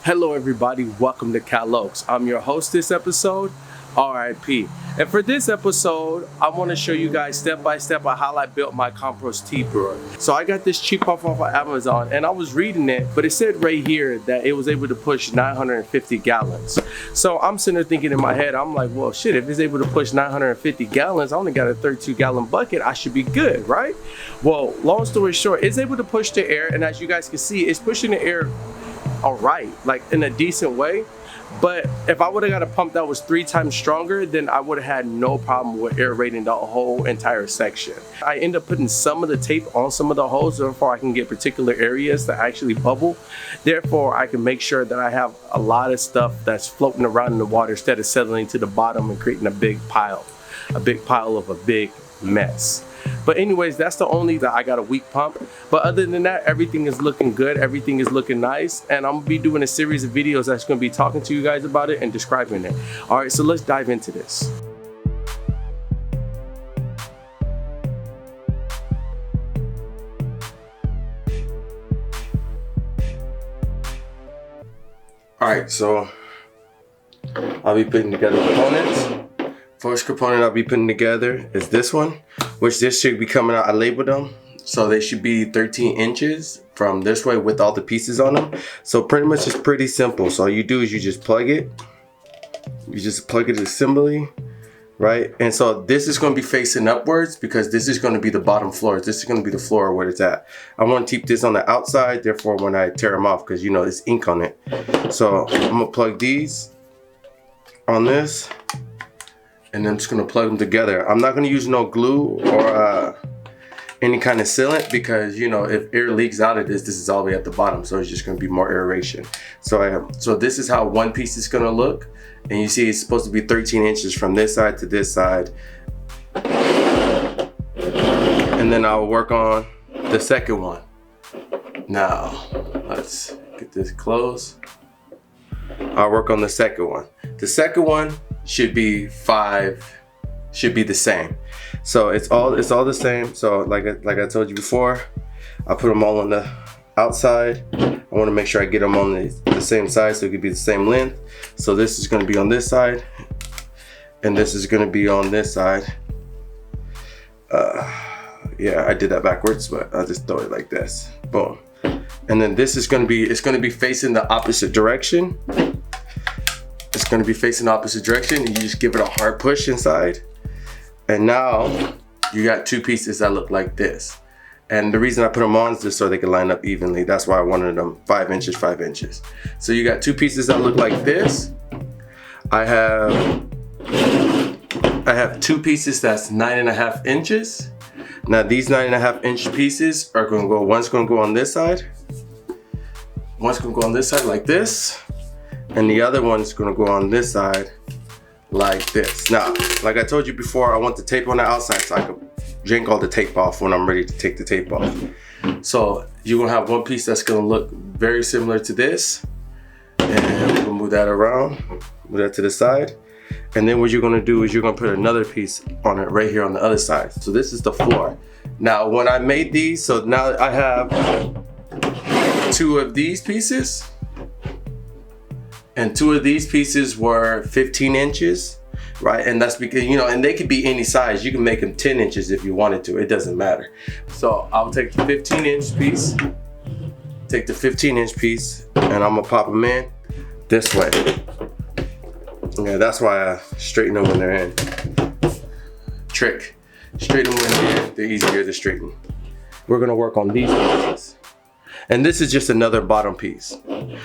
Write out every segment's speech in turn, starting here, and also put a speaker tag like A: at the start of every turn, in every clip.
A: Hello everybody, welcome to Okes. I'm your host this episode, RIP. And for this episode, I want to show you guys step by step on how I built my Compost Brewer. So I got this cheap off of Amazon and I was reading it, but it said right here that it was able to push 950 gallons. So I'm sitting there thinking in my head, I'm like, well shit, if it's able to push 950 gallons, I only got a 32-gallon bucket, I should be good, right? Well, long story short, it's able to push the air, and as you guys can see, it's pushing the air all right, like in a decent way. But if I would have got a pump that was 3 times stronger, then I would have had no problem with aerating the whole entire section. I end up putting some of the tape on some of the holes, therefore I can get particular areas that actually bubble. Therefore, I can make sure that I have a lot of stuff that's floating around in the water instead of settling to the bottom and creating a big pile of a big mess. But anyways, that's the only that I got a weak pump. But other than that, everything is looking good. Everything is looking nice. And I'm gonna be doing a series of videos that's gonna be talking to you guys about it and describing it. All right, so let's dive into this. All right, so I'll be putting together components. First component I'll be putting together is this one, which this should be coming out. I labeled them, so they should be 13 inches from this way with all the pieces on them. So pretty much it's pretty simple. So all you do is you just plug it. You just plug it assembly, right? And so this is going to be facing upwards because this is going to be the bottom floor. This is going to be the floor where it's at. I want to keep this on the outside, therefore when I tear them off, because you know there's ink on it. So I'm going to plug these on this. And I'm just gonna plug them together. I'm not gonna use no glue or any kind of sealant because you know if air leaks out of this is all the way at the bottom, so it's just gonna be more aeration. So this is how one piece is gonna look, and you see it's supposed to be 13 inches from this side to this side. And then I'll work on the second one. Now let's get this close. I'll work on the second one. The second one should be the same. So it's all the same. So like I told you before, I put them all on the outside. I want to make sure I get them on the same side so it could be the same length. So this is going to be on this side, and this is going to be on this side. Yeah, I did that backwards, but I'll just throw it like this. Boom. And then this is going to be facing the opposite direction. It's going to be facing the opposite direction, and you just give it a hard push inside. And now you got 2 pieces that look like this. And the reason I put them on is just so they can line up evenly. That's why I wanted them 5 inches, 5 inches. So you got 2 pieces that look like this. I have 2 pieces that's 9.5 inches. Now these 9.5 inch pieces are going to go, one's going to go on this side. One's going to go on this side like this. And the other one's gonna go on this side like this. Now, like I told you before, I want the tape on the outside so I can yank all the tape off when I'm ready to take the tape off. So you're gonna have one piece that's gonna look very similar to this. And we'll move that around, move that to the side. And then what you're gonna do is you're gonna put another piece on it right here on the other side. So this is the floor. Now, when I made these, so now I have 2 of these pieces. And 2 of these pieces were 15 inches, right? And that's because, you know, and they could be any size. You can make them 10 inches if you wanted to, it doesn't matter. So I'll take the 15-inch piece, and I'm gonna pop them in this way. Yeah, that's why I straighten them when they're in. Trick, straighten them when they're in, they're easier to straighten. We're gonna work on these pieces. And this is just another bottom piece.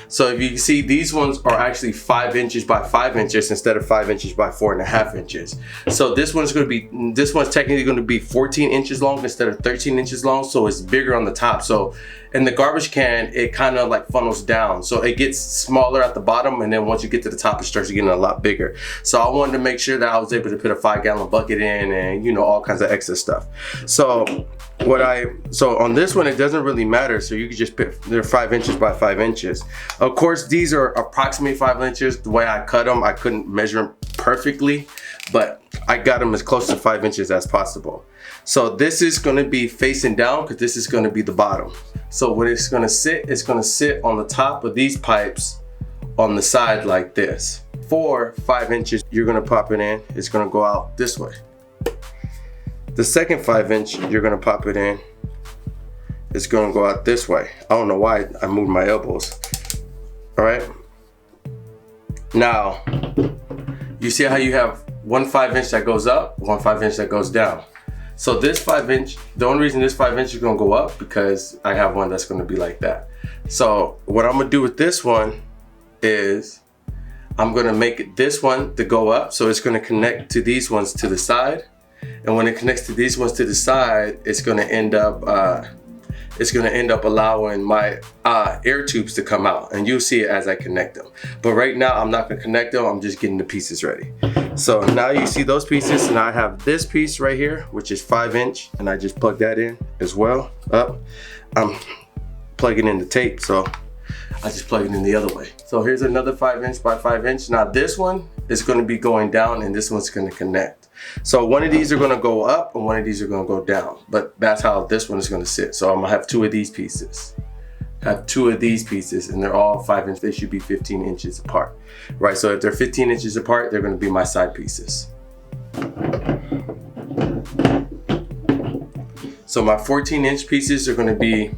A: So if you can see, these ones are actually 5 inches by 5 inches instead of 5 inches by 4.5 inches. So this one's technically gonna be 14 inches long instead of 13 inches long. So it's bigger on the top. So in the garbage can, it kind of like funnels down. So it gets smaller at the bottom, and then once you get to the top, it starts getting a lot bigger. So I wanted to make sure that I was able to put a 5-gallon bucket in and, you know, all kinds of extra stuff. So on this one, it doesn't really matter. So you can just put, they're 5 inches by 5 inches. Of course, these are approximately 5 inches. The way I cut them, I couldn't measure them perfectly, but I got them as close to 5 inches as possible. So this is gonna be facing down because this is gonna be the bottom. So when it's gonna sit on the top of these pipes on the side like this. 4 5-inches, you're gonna pop it in, it's gonna go out this way. The second 5-inch, you're gonna pop it in, it's gonna go out this way. I don't know why I moved my elbows. All right. Now, you see how you have one 5-inch that goes up, one 5-inch that goes down. So this 5-inch, the only reason this 5-inch is gonna go up because I have one that's gonna be like that. So what I'm gonna do with this one is I'm gonna make this one to go up. So it's gonna connect to these ones to the side. And when it connects to these ones to the side, it's gonna end up allowing my air tubes to come out, and you'll see it as I connect them. But right now I'm not gonna connect them, I'm just getting the pieces ready. So now you see those pieces, and I have this piece right here, which is 5-inch, and I just plug that in as well. Up, I'm plugging in the tape, so I just plug it in the other way. So here's another 5-inch by 5-inch. Now this one is gonna be going down, and this one's gonna connect. So one of these are gonna go up and one of these are gonna go down, but that's how this one is gonna sit. So I'm gonna have 2 of these pieces. Have 2 of these pieces, and they're all 5-inch. They should be 15 inches apart, right? So if they're 15 inches apart, they're gonna be my side pieces. So my 14-inch pieces are gonna be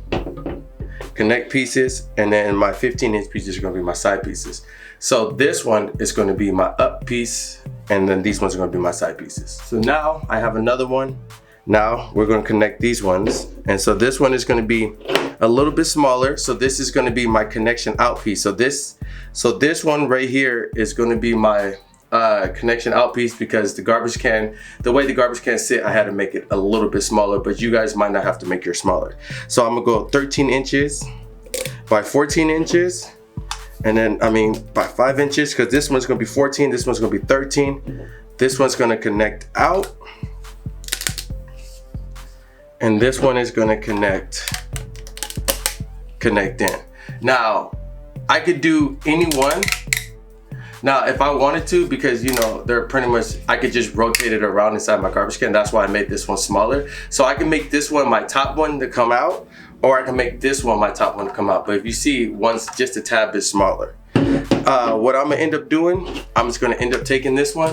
A: connect pieces, and then my 15-inch pieces are gonna be my side pieces. So this one is gonna be my up piece, and then these ones are gonna be my side pieces. So now I have another one. Now we're gonna connect these ones. And so this one is gonna be a little bit smaller. So this is gonna be my connection out piece. So this one right here is gonna be my connection out piece, because the garbage can, the way the garbage can sit, I had to make it a little bit smaller, but you guys might not have to make yours smaller. So I'm gonna go 13 inches by 14 inches. And then, by 5 inches, because this one's gonna be 14, this one's gonna be 13. This one's gonna connect out. And this one is gonna connect in. Now, I could do any one. Now, if I wanted to, because they're pretty much, I could just rotate it around inside my garbage can. That's why I made this one smaller. So I can make this one my top one to come out, or I can make this one my top one to come out. But if you see, one's just a tad bit smaller. What I'm gonna end up doing, I'm just gonna end up taking this one,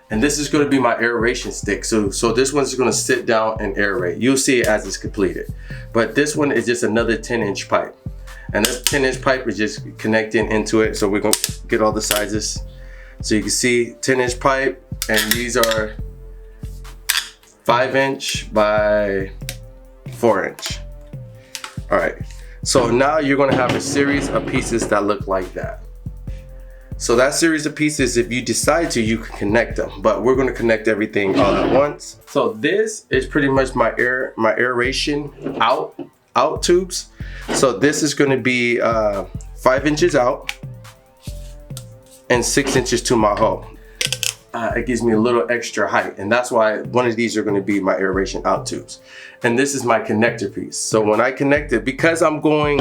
A: and this is gonna be my aeration stick. So this one's gonna sit down and aerate. You'll see it as it's completed. But this one is just another 10-inch pipe. And this 10-inch pipe is just connecting into it. So we're gonna get all the sizes. So you can see 10-inch pipe, and these are 5-inch by 4-inch. All right, so now you're gonna have a series of pieces that look like that. So that series of pieces, if you decide to, you can connect them, but we're gonna connect everything all at once. So this is pretty much my aeration out tubes. So this is gonna be 5 inches out and 6 inches to my hole. It gives me a little extra height, and that's why one of these are going to be my aeration out tubes. And this is my connector piece. So when I connect it, because I'm going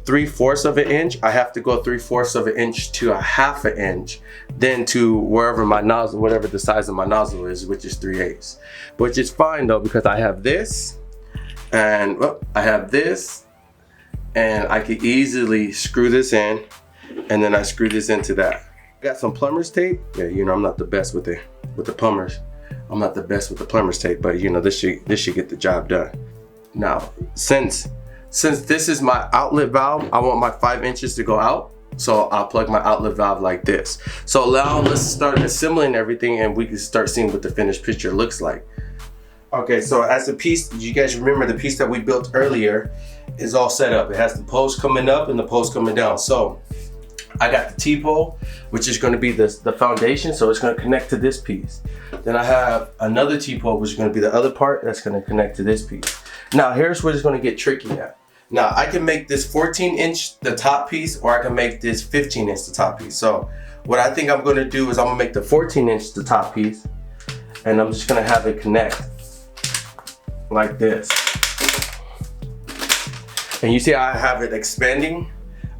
A: 3/4 of an inch, I have to go 3/4 of an inch to 1/2 an inch, then to wherever my nozzle, whatever the size of my nozzle is, which is 3/8. Which is fine though, because I have this, and I have this, and I could easily screw this in, and then I screw this into that. Got some plumber's tape. Yeah, I'm not the best with the plumbers. I'm not the best with the plumber's tape, but this should get the job done. Now, since this is my outlet valve, I want my 5 inches to go out. So I'll plug my outlet valve like this. So now let's start assembling everything, and we can start seeing what the finished picture looks like. Okay, so as a piece, you guys remember the piece that we built earlier is all set up. It has the post coming up and the post coming down. So I got the T-pole, which is going to be the foundation, so it's going to connect to this piece. Then I have another T-pole, which is going to be the other part that's going to connect to this piece. Now here's where it's going to get tricky at. Now I can make this 14-inch the top piece, or I can make this 15-inch the top piece. So what I think I'm going to do is I'm going to make the 14-inch the top piece, and I'm just going to have it connect like this. And you see I have it expanding.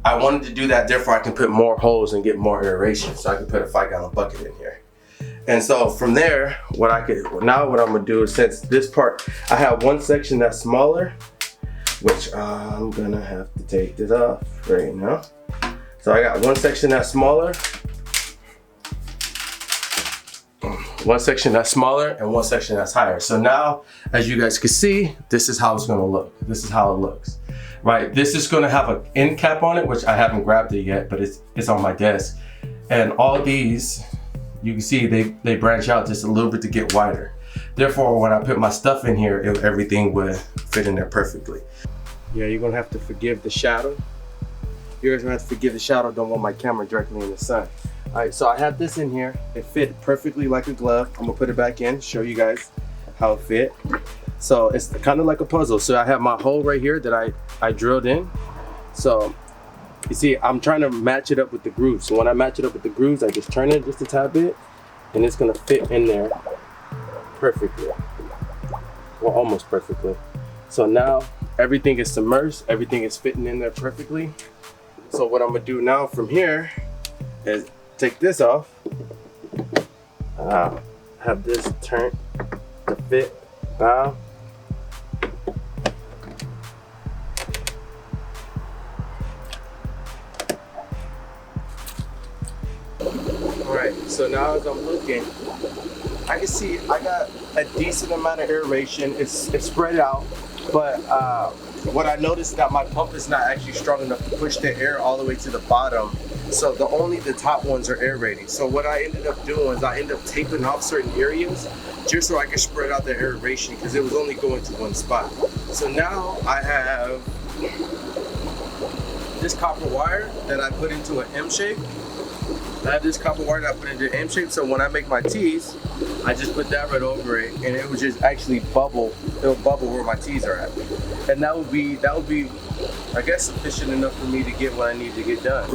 A: I wanted to do that, therefore I can put more holes and get more aeration. So I can put a 5-gallon bucket in here. And so from there, what I'm gonna do is, since this part, I have one section that's smaller, which I'm gonna have to take this off right now. So I got one section that's smaller, one section that's smaller, and one section that's higher. So now, as you guys can see, this is how it's gonna look. This is how it looks, right? This is gonna have an end cap on it, which I haven't grabbed it yet, but it's on my desk. And all these, you can see they branch out just a little bit to get wider. Therefore, when I put my stuff in here, everything would fit in there perfectly. Yeah, you're gonna have to forgive the shadow. You're gonna have to forgive the shadow. Don't want my camera directly in the sun. All right, so I have this in here. It fit perfectly like a glove. I'm gonna put it back in, show you guys how it fit. So it's kind of like a puzzle. So I have my hole right here that I drilled in. So you see, I'm trying to match it up with the grooves. So when I match it up with the grooves, I just turn it just a tad bit, and it's gonna fit in there perfectly. Well, almost perfectly. So now everything is submerged, everything is fitting in there perfectly. So what I'm gonna do now from here is take this off. Have this turned to fit now. Alright, so now as I'm looking, I can see I got a decent amount of aeration. It's spread out, but what I noticed that my pump is not actually strong enough to push the air all the way to the bottom. So only the top ones are aerating. So what I ended up doing is I ended up taping off certain areas just so I could spread out the aeration because it was only going to one spot. So now I have this copper wire that I put into an M shape. I have this copper wire that I put into an M shape, so when I make my tees, I just put that right over it, and it would just actually bubble. It'll bubble where my tees are at, and that would be, I guess, sufficient enough for me to get what I need to get done.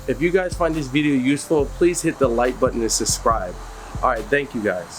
A: If you guys find this video useful, please hit the like button and subscribe. All right, thank you guys.